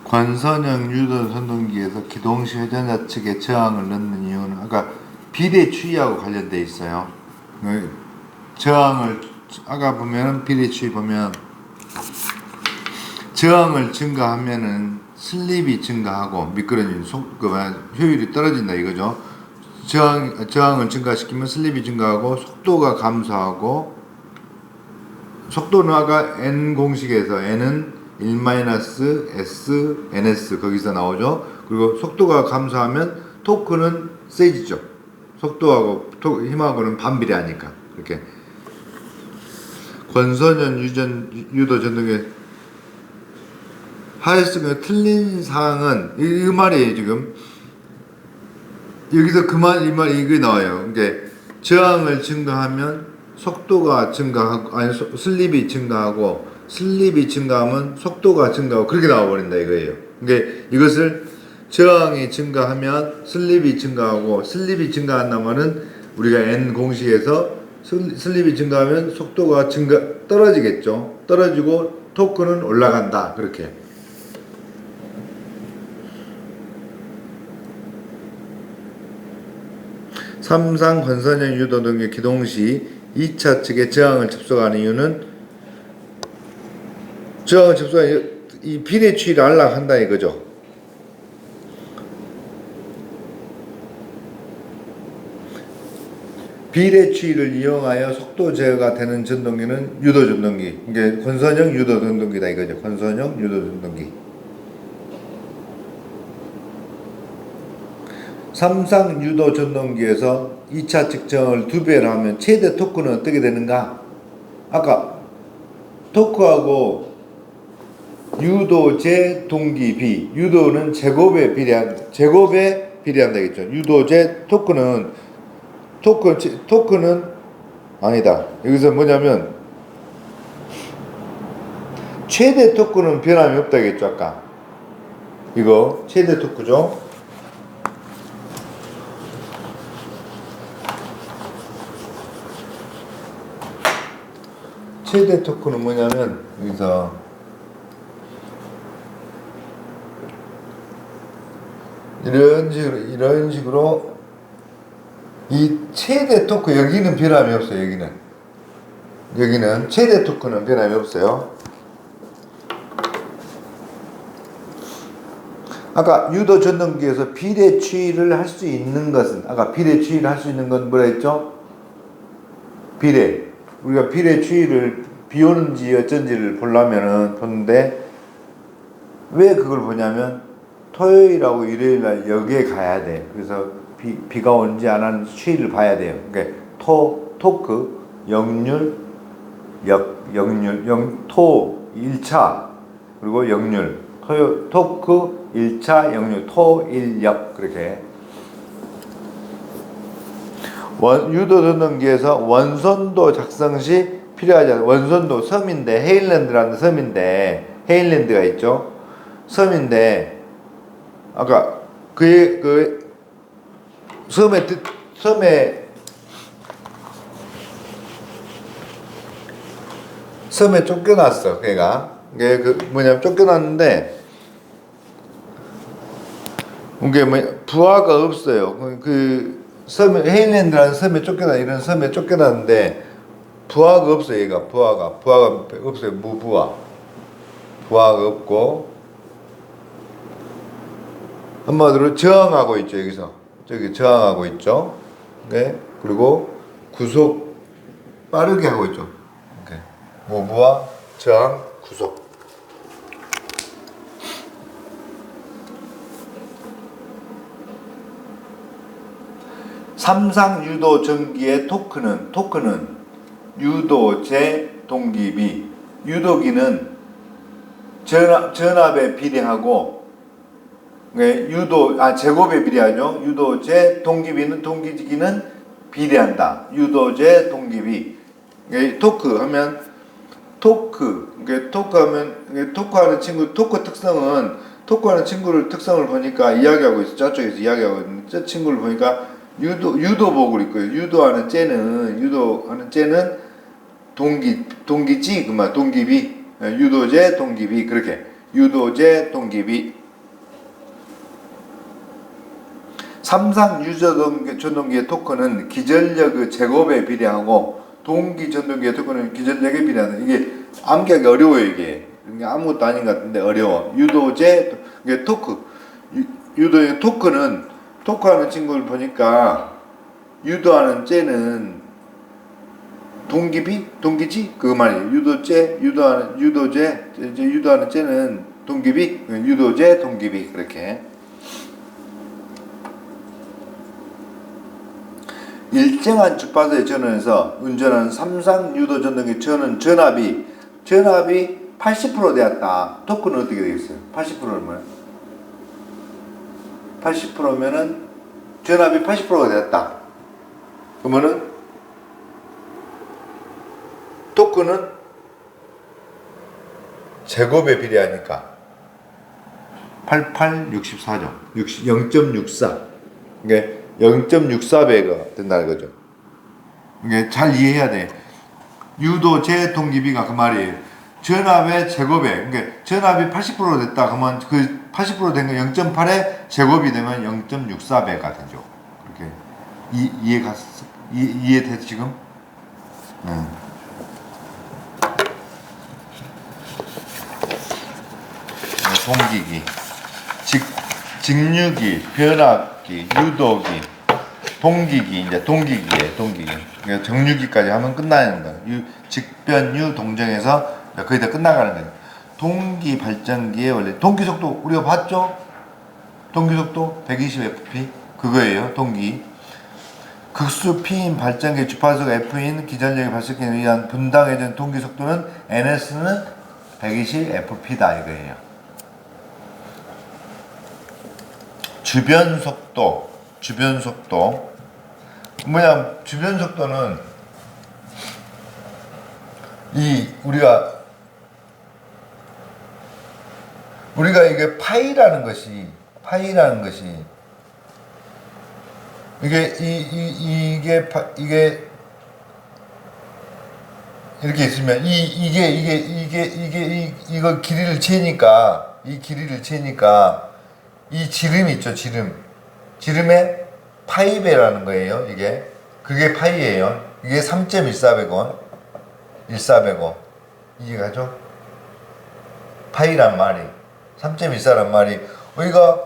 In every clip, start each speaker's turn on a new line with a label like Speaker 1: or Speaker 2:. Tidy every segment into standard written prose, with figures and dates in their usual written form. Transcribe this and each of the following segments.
Speaker 1: 관선형 유도 전동기에서 기동시 회전자 측에 저항을 넣는 이유는 아까 비례추이하고 관련돼 있어요. 저항을 아까 보면 비례추이 보면 저항을 증가하면은 슬립이 증가하고 미끄러지는 효율이 떨어진다 이거죠. 저항을 증가시키면 슬립이 증가하고 속도가 감소하고, 속도는 아까 n 공식에서 n은 1-s ns 거기서 나오죠. 그리고 속도가 감소하면 토크는 세지죠. 속도하고 힘하고는 반비례하니까. 이렇게 권선형 유도 전동의 하였으면 틀린 사항은 이 말이에요. 지금 여기서 이 말이 이게 나와요. 그러니까 저항을 증가하면 속도가 증가하고, 아니 슬립이 증가하고, 슬립이 증가하면 속도가 증가하고, 그렇게 나와버린다 이거예요. 그러니까 이것을 저항이 증가하면 슬립이 증가하고, 슬립이 증가한다면은 우리가 n 공식에서 슬립이 증가하면 속도가 떨어지겠죠. 떨어지고 토크는 올라간다. 그렇게. 삼상 권선형 유도 등의 기동 시 2차 측에 저항을 접속하는 이유는 저항을 접속하는 이 비례추이를 안락한다 이거죠. 비례추이를 이용하여 속도 제어가 되는 전동기는 유도 전동기. 이게 권선형 유도 전동기다 이거죠. 권선형 유도 전동기. 삼상 유도 전동기에서 2차 측정을 2배를 하면 최대 토크는 어떻게 되는가? 아까 토크하고 유도제 동기 비, 유도는 제곱에 비례한다 했죠. 유도제 토크는 아니다. 여기서 뭐냐면 최대 토크는 변함이 없다겠죠. 아까 이거 최대 토크죠. 최대 토크는 뭐냐면 여기서 이런 식으로 이 최대 토크 여기는 변함이 없어요. 여기는 최대 토크는 변함이 없어요. 아까 유도 전동기에서 비례추이를 할 수 있는 것은, 아까 비례추이를 할 수 있는 건 뭐라 했죠? 우리가 비례추이를 비 오는지 어쩐지를 보는데 왜 그걸 보냐면 토요일하고 일요일날 여기에 가야 돼. 그래서 비가 오는지 안 오는지 추이를 봐야 돼요. 그러니까 토크, 역률, 토 1차, 그리고 역률, 토크 1차, 역률, 토 1역 그렇게. 유도 전동기에서 원선도 작성 시 필요하지 않은 원선도 섬인데, 헤일랜드라는 헤일랜드가 있죠. 섬인데 아까 섬에 쫓겨났어. 이게 뭐냐면 쫓겨났는데 이게 부하가 없어요. 헤일랜드라는 섬에 이런 섬에 쫓겨났는데 부하가 없어요. 부하가 없어요. 무부하. 부하가 없고 한마디로 저항하고 있죠. 여기서 저기 저항하고 있죠. 네. 그리고 구속 빠르게 하고 있죠. 이렇게. 무부하, 저항, 구속. 삼상 유도 전기의 토크는 유도제 동기비, 유도기는 전압에 비례하고, 제곱에 비례하죠. 유도제 동기비는 동기기는 비례한다. 유도제 동기비. 토크하면 토크하는 친구, 토크하는 친구를 특성을 보니까 이야기하고 있어. 저쪽에서 이야기하고 있는데, 저 친구를 보니까 유도복을 입고요. 유도하는 쟤는 동기지 그만 동기비 유도제 동기비 그렇게 유도제 동기비 삼상 전동기의 토크는 기전력 제곱에 비례하고 동기 전동기의 토크는 기전력에 비례하는 이게 암기하기 어려워요 이게 아무것도 아닌 것 같은데 어려워 유도제 이게 토크 유도의 토크하는 친구를 보니까 유도하는 쟤는 동기지 그 말이에요. 유도하는 쟤는 동기비 유도제 동기비 그렇게 일정한 주파수의 전원에서 운전하는 삼상 유도 전동기 전압이 80% 되었다. 토크는 어떻게 되겠어요? 80%면 80%면은 전압이 80%가 되었다. 그러면은 토크는 제곱에 비례하니까 64죠. 0.64. 이게 0.64배가 된다는 거죠. 이게 잘 이해해야 돼. 유도제 동기비가 그 말이에요. 전압의 제곱에, 그러니까 전압이 80% 됐다. 그러면 그 80% 된 거 0.8에 제곱이 되면 0.64배가 되죠. 그렇게 이해돼 지금? 동기기, 직류기, 변압기, 유도기, 동기기, 이제 동기기예요, 동기기. 그러니까 정류기까지 하면 끝나는 거예요. 직변유 동정에서 거의 다 끝나가는 거예요. 동기 발전기의 원래 동기 속도 우리가 봤죠? 동기 속도 120fp 그거예요, 동기. 극수 P인 발전기 주파수가 F인 기전력의 발생에 의한 분당에 대한 동기 속도는 NS는 120fp다 이거예요. 주변 속도 뭐냐 주변 속도는 우리가 이게 파이라는 것이 이게 이렇게 있으면 이거 길이를 재니까 이 지름 있죠, 지름의 파이배라는 거예요, 이게. 그게 파이예요. 이게 3.1400원. 이게 가죠? 파이란 말이. 3.14란 말이. 여기가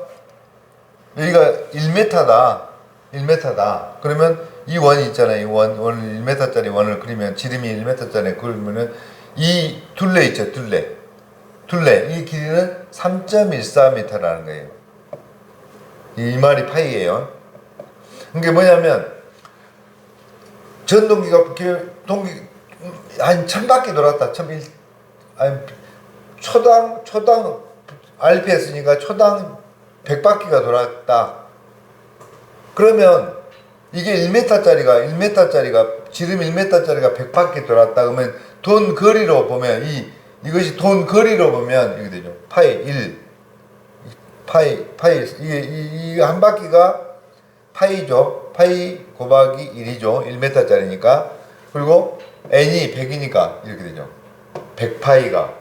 Speaker 1: 1m다. 그러면 이 원이 있잖아요. 이 원을 1m짜리 원을 그리면, 지름이 1m짜리 그리면은 이 둘레 있죠, 둘레. 이 길이는 3.14m라는 거예요. 이 말이 파이예요. 그게 뭐냐면 전동기가 한 1000바퀴 돌았다. 초당 RPS니까 초당 100바퀴가 돌았다. 그러면 이게 1m짜리가 지름 1m짜리가 100바퀴 돌았다. 그러면 돈 거리로 보면 이것이 돈 거리로 보면 이게 되죠. 파이 이게 한 바퀴가 파이죠. 파이 곱하기 1이죠. 1m짜리니까. 그리고 n이 100이니까 이렇게 되죠. 100파이가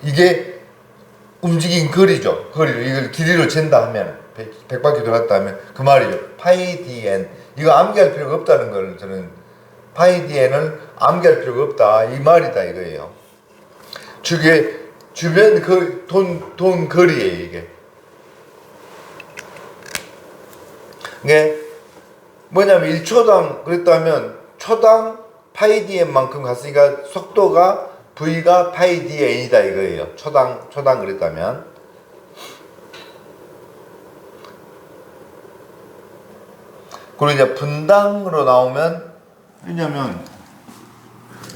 Speaker 1: 이게 움직인 거리죠. 거리를 이걸 길이로 잰다 하면 100바퀴 돌았다 하면 그 말이죠. 파이 dn 이거 암기할 필요가 없다는 걸 저는 파이 dn을 암기할 필요가 없다 이 말이다 이거예요. 주변 돈 거리예요 이게. 이게 뭐냐면 1초당 그랬다면 초당 파이 dn만큼 갔으니까 속도가 v가 파이 dn이다 이거예요. 초당 그랬다면. 그리고 이제 분당으로 나오면 왜냐면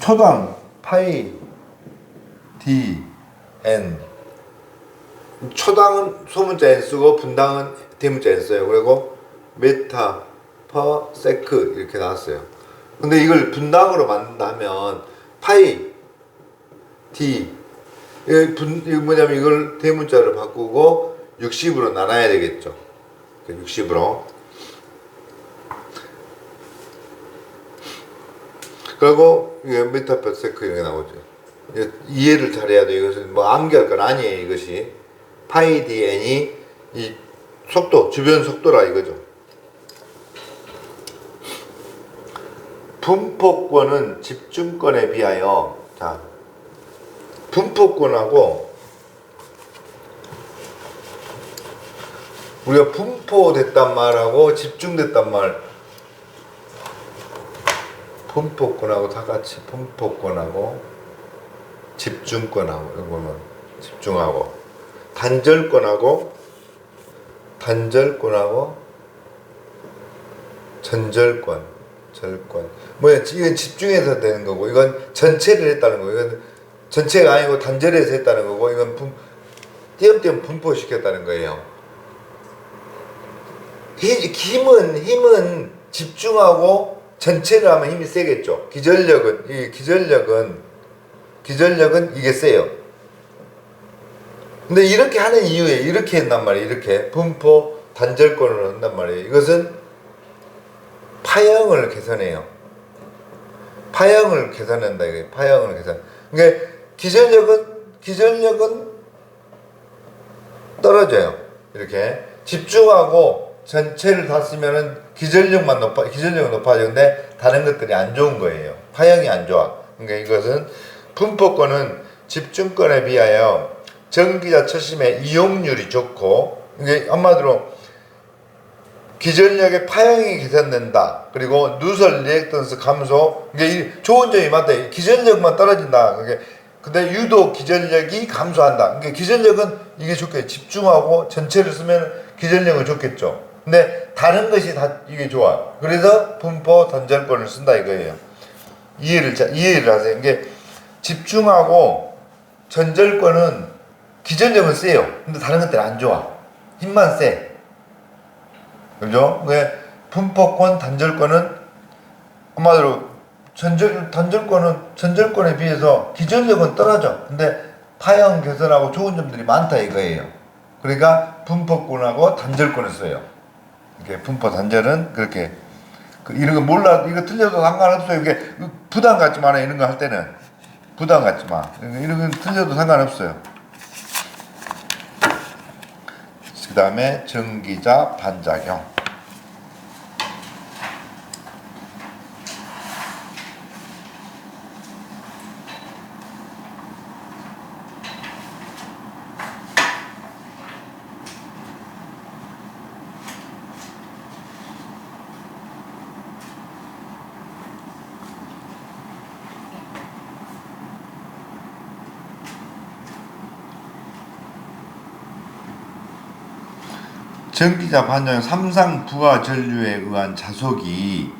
Speaker 1: 초당 파이 dn 초당은 소문자 n 쓰고 분당은 대문자 n 써요. 그리고 메타 퍼 세크 이렇게 나왔어요. 근데 이걸 분당으로 만든다면 파이 d 이거 뭐냐면 이걸 대문자로 바꾸고 60으로 나눠야 되겠죠. 60으로 그리고 이게 미터 per 세컨 이렇게 나오죠. 이해를 잘해야 돼. 이것은 뭐 암기할 건 아니에요. 이것이 파이 dn이 이 속도, 주변 속도라 이거죠. 분포권은 집중권에 비하여, 자, 분포권하고 우리가 분포됐단 말하고 집중됐단 말, 분포권하고 다 같이 분포권하고 집중권하고 이거는 집중하고 단절권하고 전절권 절권 뭐야, 이건 집중해서 되는 거고 이건 전체를 했다는 거고 이건 전체가 아니고 단절해서 했다는 거고 이건 띄엄띄엄 분포시켰다는 거예요. 힘은 집중하고 전체를 하면 힘이 세겠죠. 기전력은 이게 세요. 근데 이렇게 하는 이유에 이렇게 했단 말이에요. 이렇게 분포 단절권으로 한단 말이에요. 이것은 파형을 개선해요. 파형을 개선한다 이거예요. 파형을 개선. 그러니까 기전력은 떨어져요. 이렇게 집중하고 전체를 다 쓰면은 기전력은 높아지는데 다른 것들이 안 좋은 거예요. 파형이 안 좋아. 그러니까 이것은 분포권은 집중권에 비하여 전기자 초심의 이용률이 좋고, 이게 한마디로 기전력의 파형이 개선된다. 그리고 누설 리액턴스 감소. 이게 좋은 점이 맞다. 기전력만 떨어진다. 근데 유도 기전력이 감소한다. 그러니까 기전력은 이게 좋게 집중하고 전체를 쓰면 기전력은 좋겠죠. 근데 다른 것이 다 이게 좋아. 그래서 분포 단절권을 쓴다 이거예요. 이해를 하세요. 이게 집중하고 전절권은 기전력은 세요. 근데 다른 것들은 안 좋아. 힘만 세. 그죠? 왜 분포권, 단절권은 한마디로 단절권은 전절권에 비해서 기전력은 떨어져. 근데 파형 개선하고 좋은 점들이 많다 이거예요. 그러니까 분포권하고 단절권을 써요. 이렇게 분포 단절은 그렇게 이런 거 몰라, 이거 틀려도 상관없어요. 이게 부담 갖지 마라. 이런 거 할 때는 부담 갖지 마. 이런 건 틀려도 상관없어요. 그 다음에 전기자 반작용. 전기자 반작용, 삼상 부하 전류에 의한 자속이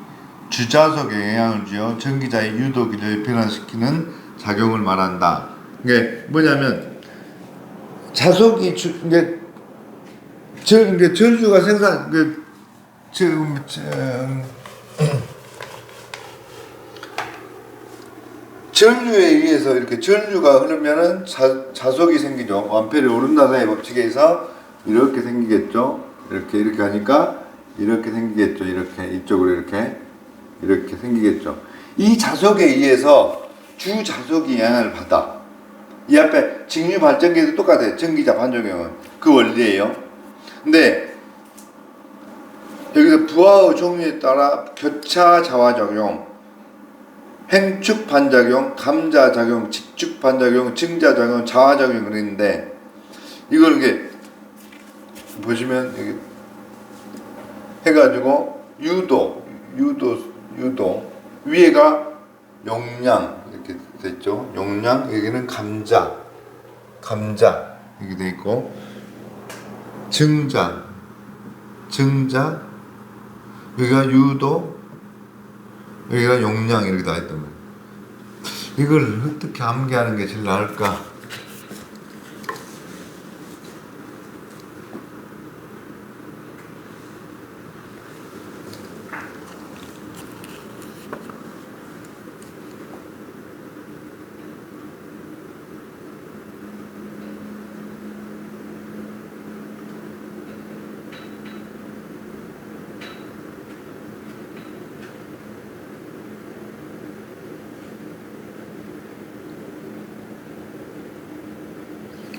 Speaker 1: 주자속에 영향을 주어 전기자의 유도기를 변화시키는 작용을 말한다. 이게 뭐냐면 자속이 이게 전류가 전류에 의해서 이렇게 전류가 흐르면은 자속이 생기죠. 암페르 오른나사의 법칙에 의해서 이렇게 생기겠죠. 이렇게 하니까 이렇게 생기겠죠. 이렇게 이쪽으로 이렇게 생기겠죠. 이 자속에 의해서 주자속이 영향을 받아. 이 앞에 직류 발전기도 똑같아요. 전기자 반작용은 그 원리예요. 근데 여기서 부하의 종류에 따라 교차 자화작용, 횡축 반작용, 감자작용, 직축 반작용, 증자작용, 자화작용 그랬는데 이걸 이게 보시면 여기 해가지고 유도 위에가 용량 이렇게 됐죠. 용량, 여기는 감자 이렇게 돼 있고 증자 여기가 유도, 여기가 용량 이렇게 다 있단 말이에요. 이걸 어떻게 암기하는 게 제일 나을까?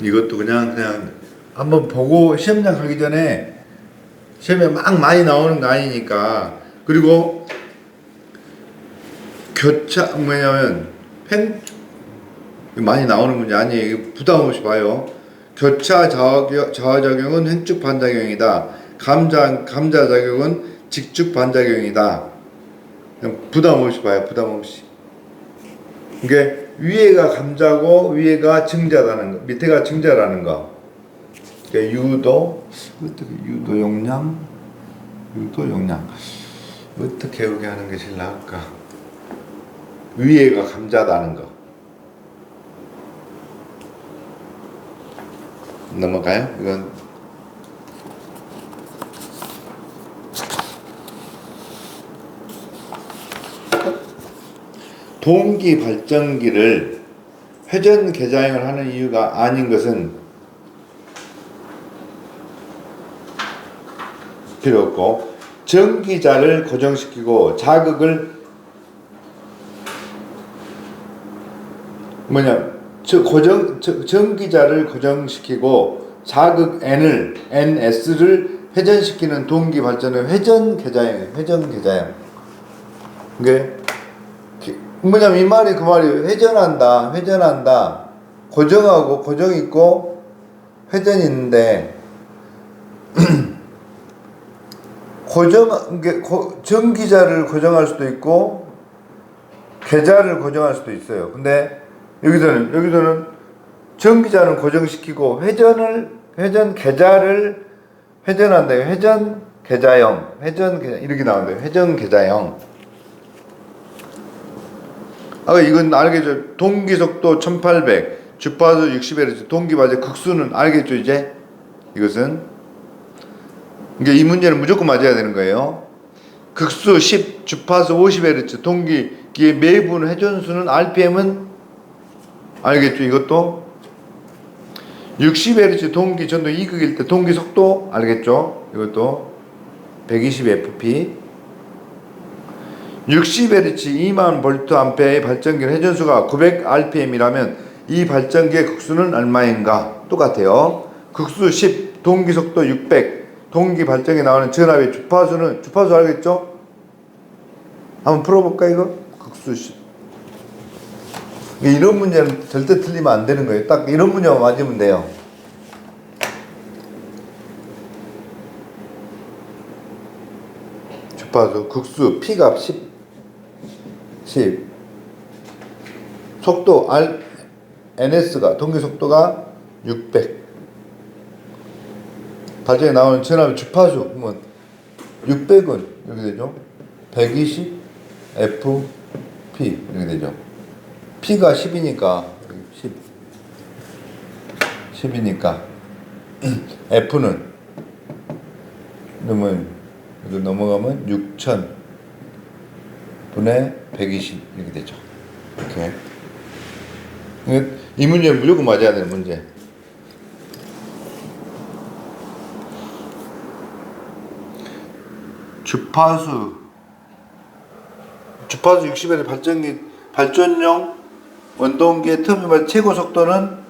Speaker 1: 이것도 그냥 한번 보고 시험장 가기 전에 시험에 막 많이 나오는 거 아니니까. 그리고 교차 뭐냐면 많이 나오는 문제 아니에요. 부담 없이 봐요. 교차 좌화작용은 횡축 반작용이다. 감자작용은 직축 반작용이다. 그냥 부담 없이 봐요. 부담 없이. 이게 위에가 감자고 위에가 증자라는 거, 밑에가 증자라는 거. 그러니까 유도 용량 어떻게 여기 하는 게 제일 나을까? 위에가 감자다는 거. 넘어가요? 이건 동기 발전기를 회전 개자형을 하는 이유가 아닌 것은 필요 없고, 전기자를 고정시키고 자극을 전기자를 고정시키고 자극 Ns를 회전시키는 동기 발전은 회전 개자형이에요. 회전 개자형. 이게 뭐냐면 이 말이 그 말이에요. 회전한다. 고정하고 고정 있고 회전이 있는데 전기자를 고정할 수도 있고 계자를 고정할 수도 있어요. 근데 여기서는 전기자는 고정시키고 회전 계자를 회전한다. 회전 계자형 이렇게 나온대요. 회전 계자형. 이건 알겠죠? 동기속도 1800, 주파수 60Hz, 동기발전 극수는 알겠죠? 이제 이것은 이게 이 문제는 무조건 맞아야 되는 거예요. 극수 10, 주파수 50Hz, 동기기의 매분 회전수는 RPM은 알겠죠? 이것도 60Hz 동기 전도 2극일 때 동기 속도 알겠죠? 이것도 120fp 60Hz 2만 볼트암페어의 발전기 회전수가 900rpm이라면 이 발전기의 극수는 얼마인가? 똑같아요. 극수 10, 동기 속도 600, 동기 발전기에 나오는 전압의 주파수 알겠죠? 한번 풀어볼까 이거? 극수 10. 이런 문제는 절대 틀리면 안 되는 거예요. 딱 이런 문제만 맞으면 돼요. 주파수 극수 P값 10 속도 NS가 동기 속도가 600 발전에 나오는 전압의 주파수 그러면 600은 이렇게 되죠. 120 FP 이렇게 되죠. P가 10이니까 10이니까 F는 그러면 이거 넘어가면 6000 분의 120 이렇게 되죠. 이렇게. 이 문제는 무조건 맞아야 되는 문제. 주파수 60Hz 발전용 원동기의 터빈 최고 속도는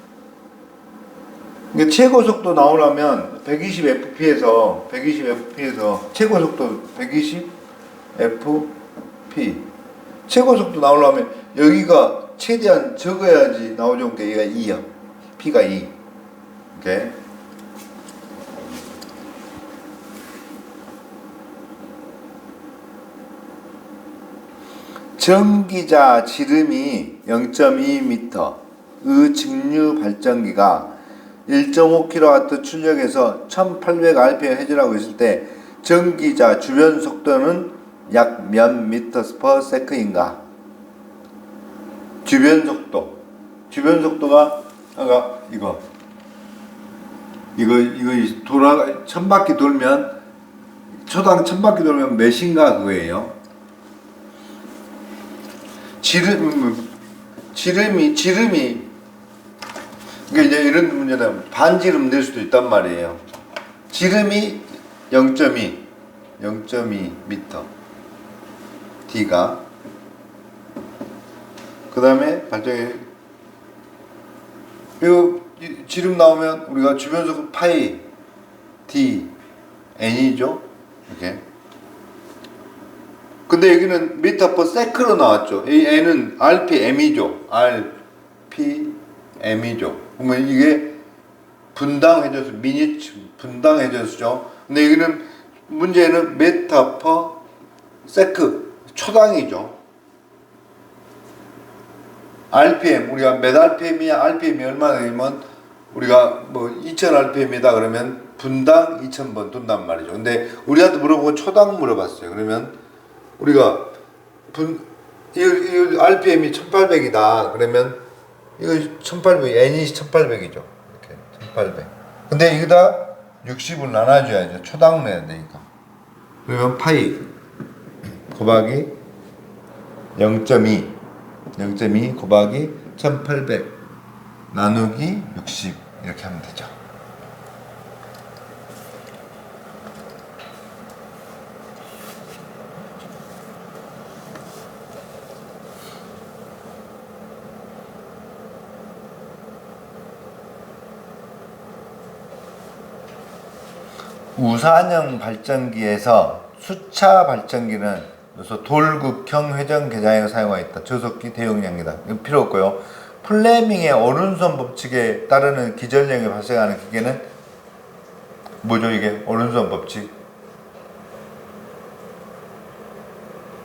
Speaker 1: 최고 속도 나오려면 120fp에서 최고 속도 120fp 최고 속도 나오려면 여기가 최대한 적어야지 나오죠. 그러니까 얘가 2야. p가 2. 오케이. 전기자 지름이 0.2m 의 직류 발전기가 1.5kW 출력해서 1800rpm 회전하고 있을 때 전기자 주변 속도는 약 몇 m/s인가? 주변 속도가 아까 이거 1000바퀴 돌면 초당 1000바퀴 돌면 몇인가 그거예요. 지름이 이게 이제 이런 문제다. 반지름 낼 수도 있단 말이에요. 지름이 0.2m D가 그 다음에 발전기 요 지름 나오면 우리가 주변속 파이 d n이죠. 이렇게. 근데 여기는 미터 퍼 세크로 나왔죠. 이 n은 rpm이죠. rpm이죠. 그러면 이게 분당 회전수, 미니츠 분당 회전수죠. 근데 여기는 문제는 미터 퍼 세크 초당이죠. RPM, 우리가 몇 RPM이야? RPM이 얼마나 되면 우리가 뭐 2000 RPM이다 그러면 분당 2000번 돈단 말이죠. 근데 우리한테 물어보고 초당 물어봤어요. 그러면 우리가 이 RPM이 1800이다 그러면 이거 1800, N이 1800이죠. 이렇게 1800. 근데 여기다 60을 나눠줘야죠. 초당 내야 되니까. 그러면 파이 곱하기 0.2 곱하기 1800 나누기 60 이렇게 하면 되죠. 우산형 발전기에서 수차 발전기는 그래서 돌극형 회전 계량에 사용하였다. 저속기 대용량이다. 이거 필요 없고요. 플레밍의 오른손 법칙에 따르는 기전력이 발생하는 기계는 뭐죠? 이게 오른손 법칙.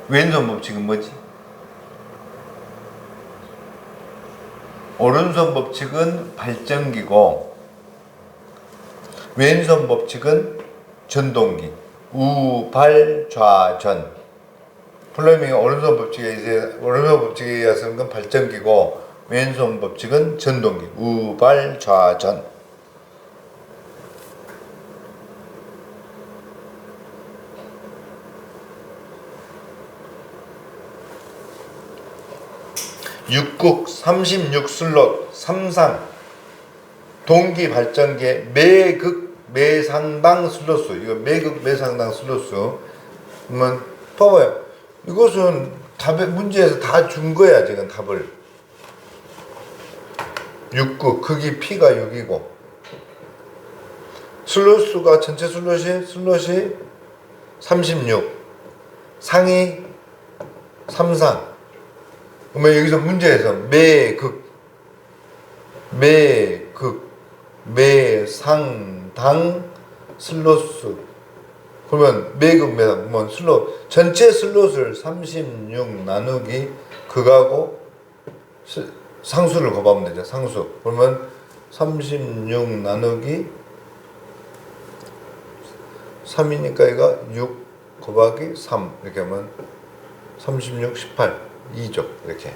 Speaker 1: 왼손 법칙은 뭐지? 오른손 법칙은 발전기고 왼손 법칙은 전동기. 우발좌전. 플레밍의 오른손 법칙에 의해서는 건 발전기고 왼손 법칙은 전동기. 우발좌전. 육국 36 슬롯 3상 동기 발전기의 매극 매상당 슬롯수. 이거 매극 매상당 슬롯수. 그러면 봐봐요. 이것은 답의 문제에서 다 준 거야. 지금 답을. 6구 크기 P가 6이고 슬롯수가 전체 슬롯이 36 상이 3상. 그러면 여기서 문제에서 매상당 슬롯수. 그러면 매극 매상 뭐 슬롯 전체 슬롯을 36 나누기 극하고 상수를 곱하면 되죠. 상수. 그러면 36 나누기 3이니까 이거 6 곱하기 3 이렇게 하면 36 18 2죠. 이렇게.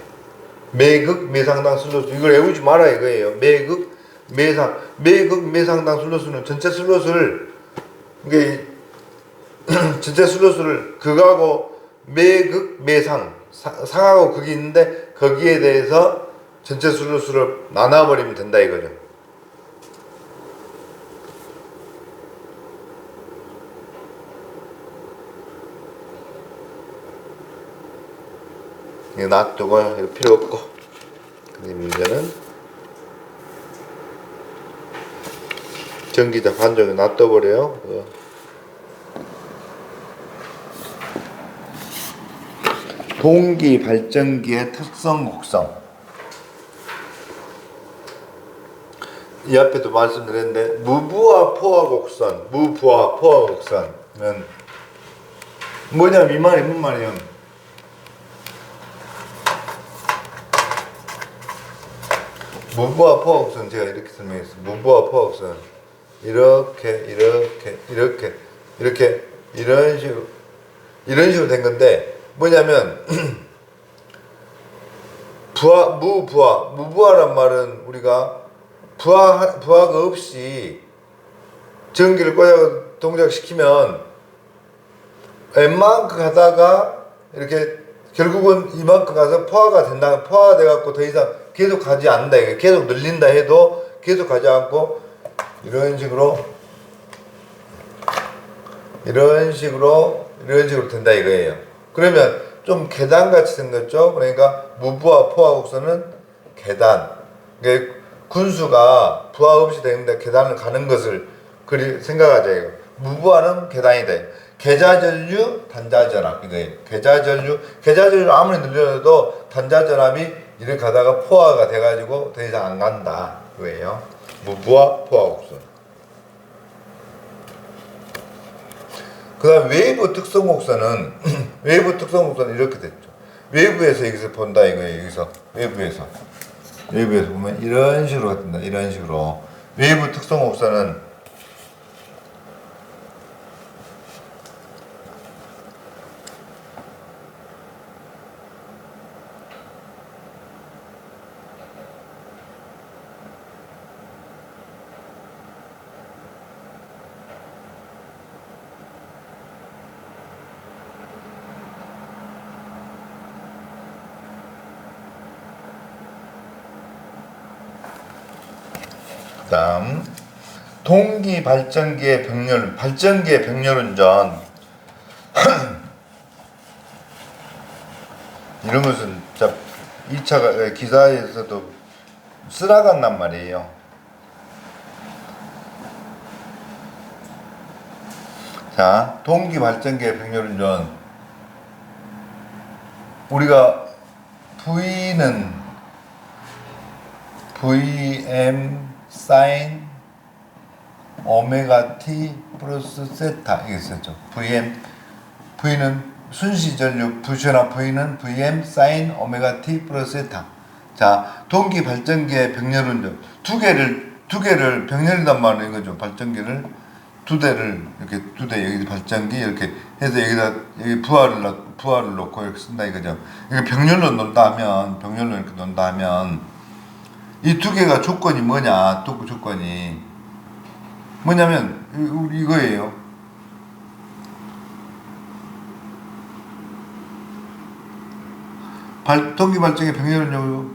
Speaker 1: 매극 매상당 슬롯수. 이걸 외우지 마라 이거예요. 매극 매상당 슬롯수는 전체 슬롯을 이게 전체 슬롯을 극하고 매극 매상 상하고 극이 있는데 거기에 대해서 전체 슬롯을 나눠버리면 된다 이거죠. 이거 놔두고 이거 필요 없고. 근데 문제는 전기자 반정에 놔둬버려요. 동기 발전기의 특성 곡성. 이 앞에도 말씀드렸는데 무부하 포화 곡선, 무부하 포화 곡선은 뭐냐면 이 말이 뭔 말이에요? 무부하 포화 곡선 제가 이렇게 설명했어요. 무부하 포화 곡선 이렇게 이런 식으로 된 건데 뭐냐면 무부하란 말은 우리가 부하가 없이 전기를 꽂아 동작시키면 웬만큼 가다가 이렇게 결국은 이만큼 가서 포화가 된다. 포화가 돼갖고 더 이상 계속 가지 않는다. 계속 늘린다 해도 계속 가지 않고 이런 식으로 된다 이거예요. 그러면 좀 계단같이 생겼죠. 그러니까 무부하 포화 곡선은 계단. 군수가 부하 없이 되는데 계단을 가는 것을 생각하자 이거. 무부하는 계단이다. 계좌전류 단자전압 이거예요. 계좌전류 아무리 늘려도 단자전압이 이렇게 가다가 포화가 돼가지고 더 이상 안 간다 이거예요. 무부하 포화곡선. 그 다음 외부 특성곡선은 외부 특성곡선은 이렇게 됐죠. 외부에서 여기서 본다 이거예요. 여기서 외부에서 보면 이런 식으로 된다. 이런 식으로 외부 특성곡선은 다음 동기 발전기의 병렬운전 이런 것은 2차 기사에서도 쓰라간단 말이에요. 자, 동기 발전기의 병렬운전 우리가 V는 Vm 사인 오메가 t 플러스 세타 이게 있었죠. V는 순시전류 부션화 V는 Vm 사인 오메가 t 플러스 세타. 자, 동기 발전기의 병렬운전 두 개를 병렬이란 말은 이거죠. 발전기를 두 대를 이렇게 여기 발전기 이렇게 해서 여기 부하를 놓고 이렇게 쓴다 이거죠. 이게 병렬로 이렇게 논다 하면 이 두 개가 조건이 뭐냐? 조건이 뭐냐면 이거예요. 동기 발전기 병렬은요.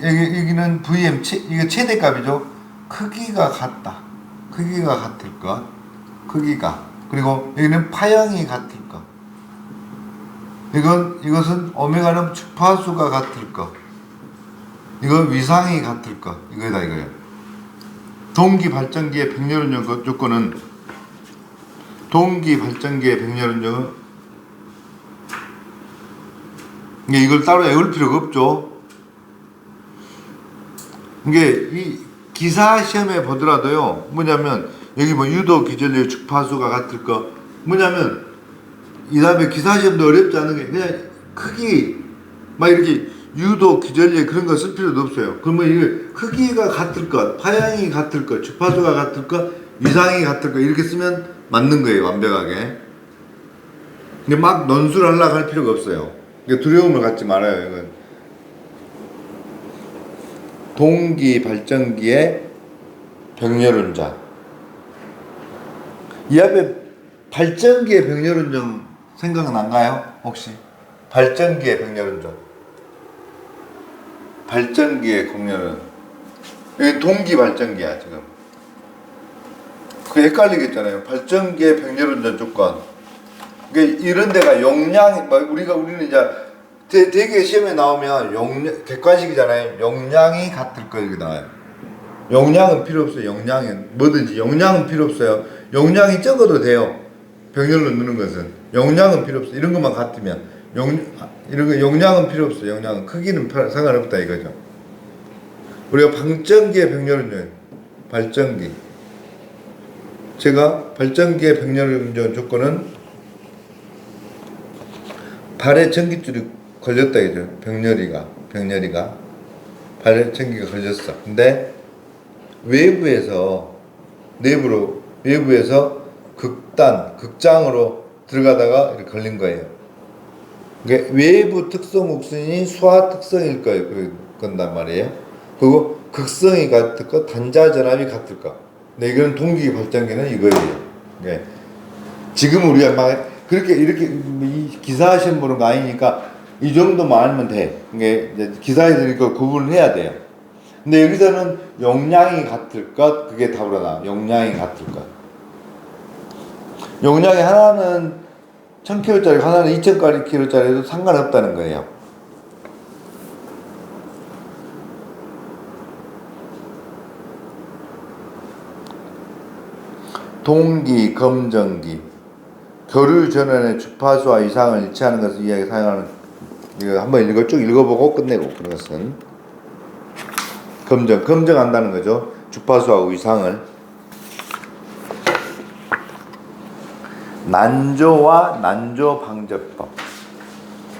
Speaker 1: 여기는 Vm 이게 최대값이죠. 크기가 같다. 크기가 같을 것. 그리고 여기는 파형이 같을 것. 이것은 오메가는 주파수가 같을 것. 이건 위상이 같을 것. 이거다 이거예요. 동기 발전기의 병렬운전 조건은 이걸 따로 외울 필요가 없죠. 이게 이 기사 시험에 보더라도요. 뭐냐면 여기 유도 기전류 주파수가 같을 것. 뭐냐면 이 다음에 기사 시험도 어렵지 않은 게 그냥 크기 막 이렇게 유도, 기전력 그런 거 쓸 필요도 없어요. 그러면 이게 크기가 같을 것, 파형이 같을 것, 주파수가 같을 것, 위상이 같을 것 이렇게 쓰면 맞는 거예요. 완벽하게. 근데 막 논술을 하려고 할 필요가 없어요. 그러니까 두려움을 갖지 말아요. 이건. 동기 발전기의 병렬운전. 이 앞에 발전기의 병렬운전 생각난가요? 혹시? 발전기의 병렬운전. 발전기의 공렬은 여기 동기 발전기야 지금. 그 헷갈리겠잖아요. 발전기의 병렬운전 조건. 그러니까 이런 데가 우리는 이제 대개 시험에 나오면 객관식이잖아요. 용량이 같을 거 이렇게 나와요. 용량은 필요 없어요. 용량은 필요 없어요. 용량이 적어도 돼요. 병렬로 넣는 것은 용량은 필요 없어요. 이런 것만 같으면. 용량은 필요 없어요. 용량은 크기는 상관없다 이거죠. 우리가 방전기의 병렬운전 발전기 제가 발전기의 병렬운전 조건은 발에 전기줄이 걸렸다 이죠. 병렬이가 발에 전기가 걸렸어. 근데 외부에서 극장으로 들어가다가 이렇게 걸린 거예요. 그러니까 외부 특성 곡선이 수하 특성일 거예요. 그런단 말이에요. 그리고 극성이 같을 거, 단자 전압이 같을 거. 근데 이거는 동기 발전기는 이거예요. 네. 지금 우리가 막 그렇게 이렇게 이 기사 시험 보는 거 아니니까 이 정도만 알면 돼. 이게 이제 기사에서 이거 구분을 해야 돼요. 근데 여기서는 용량이 같을 것, 그게 답으로 나와. 용량이 같을 것. 용량이 하나는 1000kg짜리 하나는 2000kg짜리도 상관없다는 거예요. 동기, 검정기. 교류 전원의 주파수와 이상을 일치하는 것을 이야기 사용하는, 이거 한번 이거 쭉 읽어보고 끝내고. 그것은 검증한다는 거죠. 주파수와 위상을. 난조와 난조 방제법.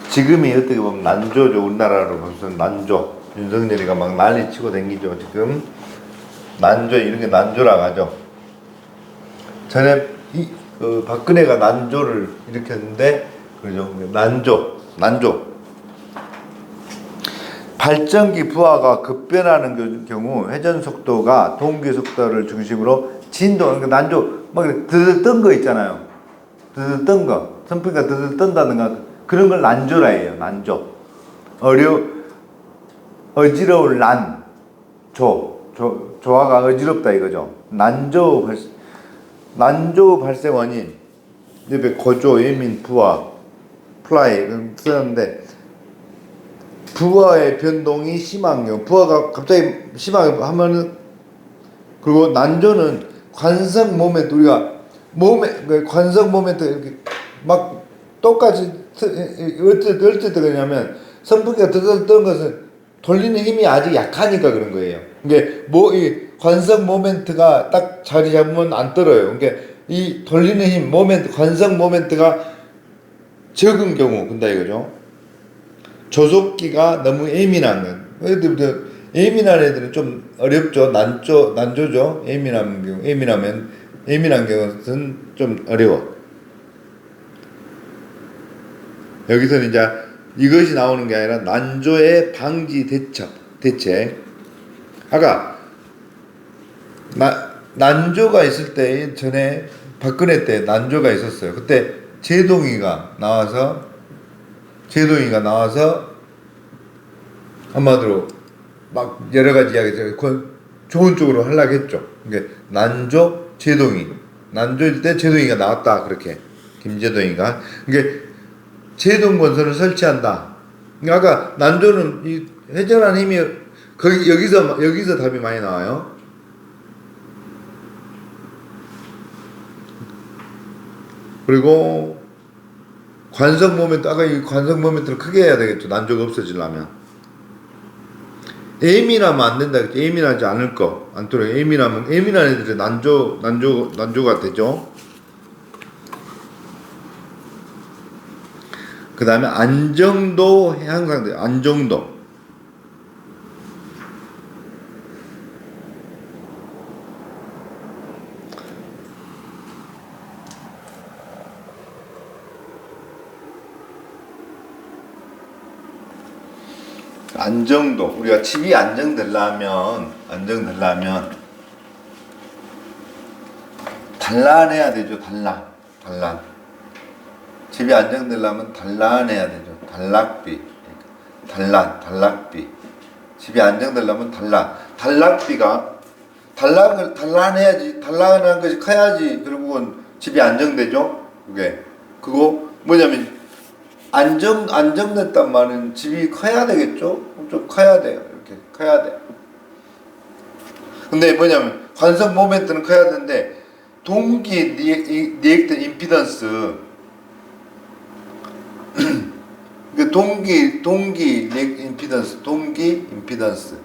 Speaker 1: 지금이 어떻게 보면 난조죠. 우리나라로 보면 난조. 윤석열이가 막 난리치고 댕기죠. 지금 난조, 이런 게 난조라고 하죠. 전에 박근혜가 난조를 일으켰는데, 그죠? 난조. 발전기 부하가 급변하는 경우 회전 속도가 동기 속도를 중심으로 진동, 그러니까 난조, 막 드드 뜬 거 있잖아요. 드드 뜬 거. 선풍기가 드드 뜬다든가 그런 걸 난조라 해요. 난조. 어지러울 조화가 어지럽다 이거죠. 난조 발생 원인. 옆에 거조, 예민, 부하, 플라이 쓰는데, 부하의 변동이 심한 경우, 부하가 갑자기 심하게 하면은, 그리고 난조는 관성 모멘트, 우리가 관성 모멘트 이렇게 막 똑같이 어찌 그러냐면, 선풍기가 뜨는 것은 돌리는 힘이 아직 약하니까 그런 거예요. 이게 이 관성 모멘트가 딱 자리 잡으면 안 떨어요. 그러니까 이 돌리는 힘, 관성 모멘트가 적은 경우 근다 이거죠. 조속기가 너무 예민한 건. 예민한 애들은 좀 어렵죠. 난조죠. 예민한 경우는 좀 어려워. 여기서는 이제 이것이 나오는 게 아니라 난조의 방지 대책. 아까 난조가 있을 때, 전에 박근혜 때 난조가 있었어요. 그때 제동이가 나와서 한마디로 막 여러 가지 이야기 좋은 쪽으로 하려고 했죠. 그러니까 난조일 때 제동이가 나왔다, 그렇게 김제동이가. 그러니까 제동 건설을 설치한다. 그러니까 아까 난조는 이 회전하는 힘이 여기서 답이 많이 나와요. 그리고 관성 모멘트, 아까 이 관성 모멘트를 크게 해야 되겠죠. 난조가 없어지려면. 예민하면 안 된다. 예민하지 않도록. 예민한 애들이 난조가 되죠. 그 다음에 안정도 향상돼. 안정도. 우리가 집이 안정되려면 단란해야 되죠. 단란. 집이 안정되려면 단란해야 되죠. 단락비. 집이 안정되려면 단락비가 단란해야지. 단란한 것이 커야지 결국은 집이 안정되죠. 그거 뭐냐면, 안정됐단 말은 집이 커야 되겠죠? 좀 커야 돼요. 이렇게 커야 돼. 근데 뭐냐면, 관성 모멘트는 커야 되는데, 동기 리액트 임피던스, 그 동기 임피던스.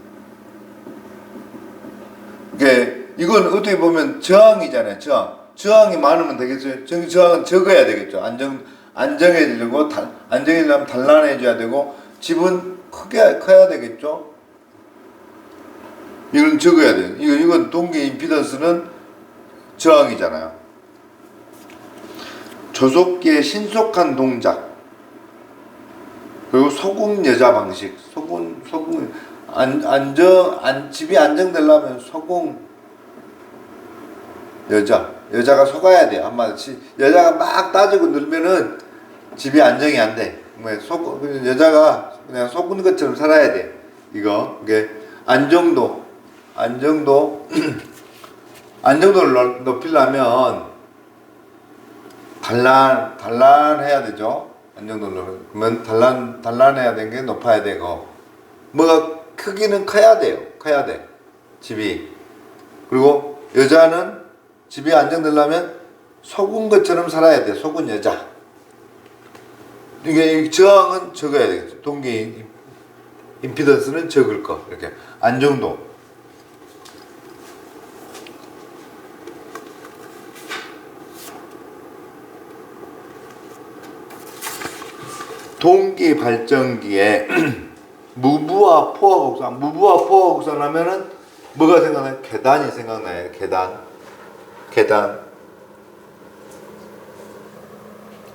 Speaker 1: 이건 어떻게 보면 저항이잖아요. 저항이 많으면 되겠어요. 저항은 적어야 되겠죠. 안정해지려면 단란해져야 되고, 집은 커야 되겠죠. 이건 적어야 돼요. 이건 동기 임피던스는 저항이잖아요. 조속기의 신속한 동작, 그리고 소금 여자 방식. 집이 안정되려면 소금 여자가 속아야 돼. 한마디 여자가 막 따지고 늘면은 집이 안정이 안 돼. 여자가 그냥 속은 것처럼 살아야 돼. 이게 안정도를 높이려면 단란해야 되죠. 안정도를. 그러면 단란해야 되는 게 높아야 되고, 뭐가 크기는 커야 돼. 집이. 그리고 여자는 집에 안정되려면 속은 것처럼 살아야 돼. 속은 여자. 이게 저항은 적어야 되겠죠. 동기 임피던스는 적을 거. 이렇게 안정도. 동기 발전기에 무브와 포화 곡선. 무브와 포화 곡선 하면은 뭐가 생각나요? 계단이 생각나요. 계단.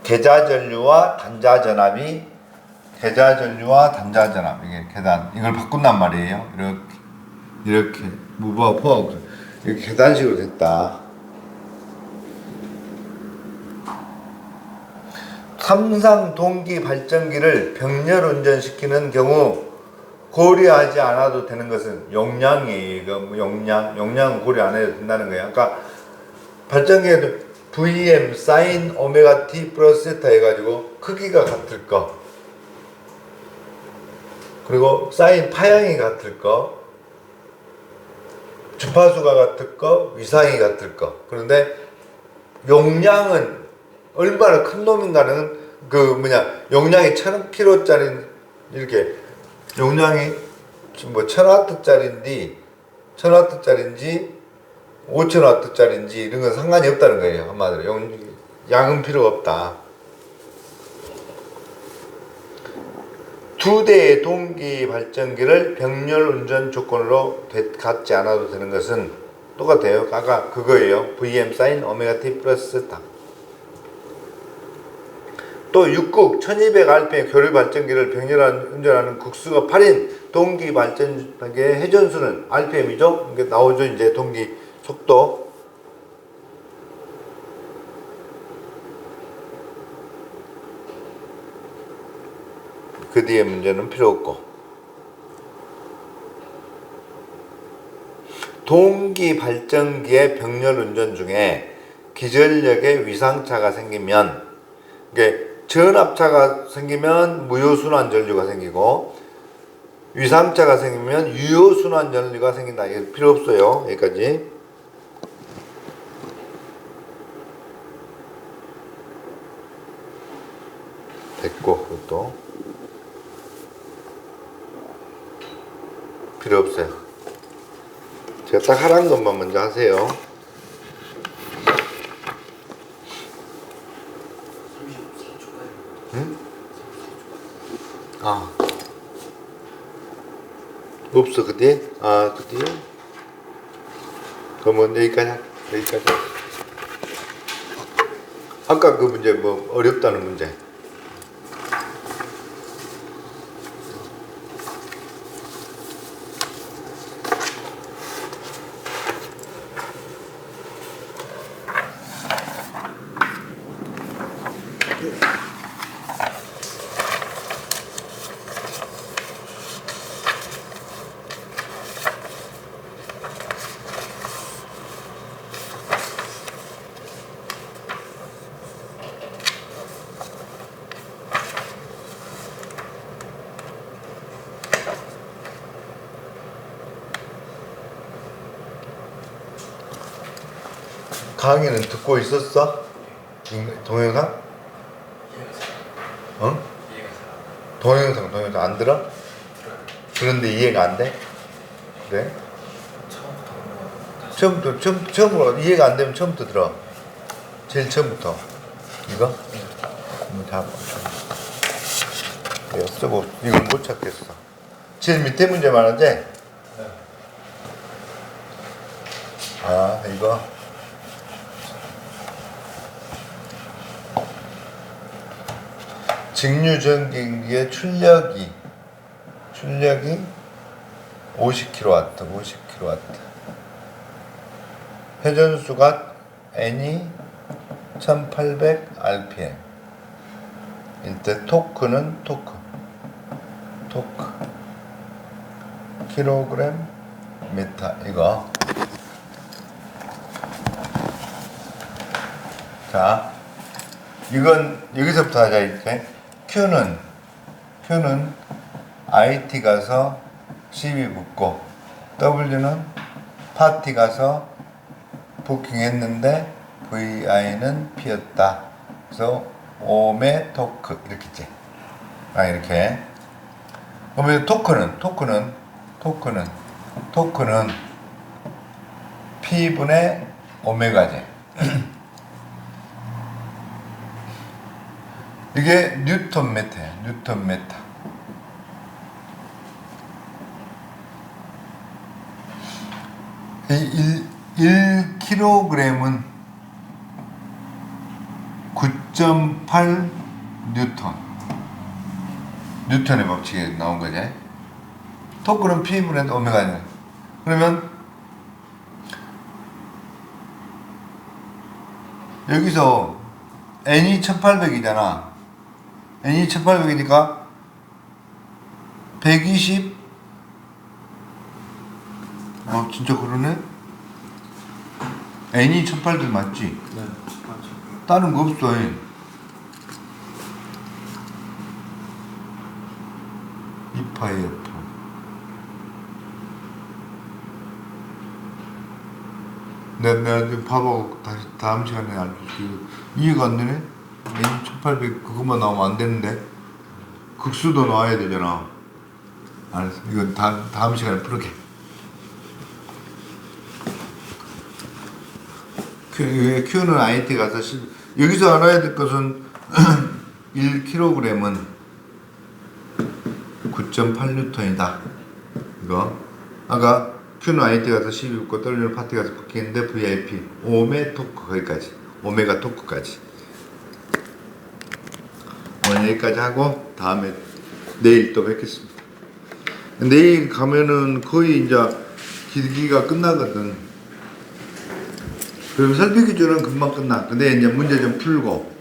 Speaker 1: 계자전류와 단자전압이 이게 계단. 이걸 바꾼단 말이에요. 이렇게 무브와 포화 곡선. 이렇게 계단식으로 됐다. 삼상 동기 발전기를 병렬 운전시키는 경우 고려하지 않아도 되는 것은 용량이에요. 용량은 고려 안 해도 된다는 거예요. 그러니까 발전기에도 VM sin 오메가 t 플러스 세타 해가지고 크기가 같을 거, 그리고 사인 파양이 같을 거, 주파수가 같을 거, 위상이 같을 거. 그런데 용량은 얼마나 큰 놈인가는 용량이 1000kg짜리 이렇게 용량이 뭐 1000W짜리인지 5000W짜리인지 이런 건 상관이 없다는 거예요. 한마디로 양은 필요 없다. 두 대의 동기 발전기를 병렬 운전 조건으로 갖지 않아도 되는 것은 똑같아요. 아까 그거예요. VM sin 오메가 t 플러스 세타. 또 6국 1200rpm 교류 발전기를 병렬 운전하는 국수가 8인 동기 발전기의 회전수는 rpm이죠. 이게 나오죠. 이제 동기 속도. 그 뒤에 문제는 필요 없고. 동기 발전기의 병렬 운전 중에 기전력에 위상차가 생기면, 이게 전압차가 생기면 무효순환 전류가 생기고 위상차가 생기면 유효순환 전류가 생긴다. 이게 필요 없어요. 여기까지. 됐고, 그것도 필요 없어요. 제가 딱 하라는 것만 먼저 하세요. 응? 없어, 그 뒤에? 그 뒤에? 그러면 여기까지. 아까 그 문제, 어렵다는 문제. 강의는 듣고 있었어? 동영상? 동영상 안 들어? 그런데 이해가 안 돼? 그래? 처음으로 이해가 안 되면 처음부터 들어. 제일 처음부터. 이거? 다 쓰고 이건 못 찾겠어. 제일 밑에 문제 말하지? 이거. 직류전기의 출력이 50kW. 회전수가 N이 1800rpm. 이때 토크는 토크 킬로그램 미터. 이거. 자, 이건 여기서부터 하자. 이렇게 Q는 IT 가서 CV 붙고, W는 파티 가서 부킹했는데 VI는 P였다. 그래서 오메 토크 이렇게 있지. 이렇게. 그러면 토크는 P분의 오메가지. 이게 뉴턴 메타야. 뉴턴 메타. 이 1kg은 9.8 뉴턴. 뉴턴의 법칙이 나온 거지. 토크는 P분의 오메가지. 그러면 여기서 N이 1800이잖아. N이 1800이니까 120. 진짜 그러네. N이 1800 맞지?
Speaker 2: 네, 맞죠.
Speaker 1: 다른 거 없어. 2파이 F. 내가 지금 밥하고 다시 다음 시간에 알려줄게. 이해가 안 되네? N 1800 그것만 나오면 안 되는데. 극수도 나와야 되잖아. 알았어. 이건 다음 시간에 풀게. Q는 IT 가서 여기서 알아야 될 것은 1kg은 9.8N이다. 이거 아까 Q는 IT 가서 12고 떨리는 파티 가서 바뀌는데 VIP 오메 토크 거기까지 오메가 토크까지. 오늘 여기까지 하고 다음에 내일 또 뵙겠습니다. 내일 가면은 거의 이제 기기가 끝나거든. 그럼 설비 기준은 금방 끝나. 근데 이제 문제 좀 풀고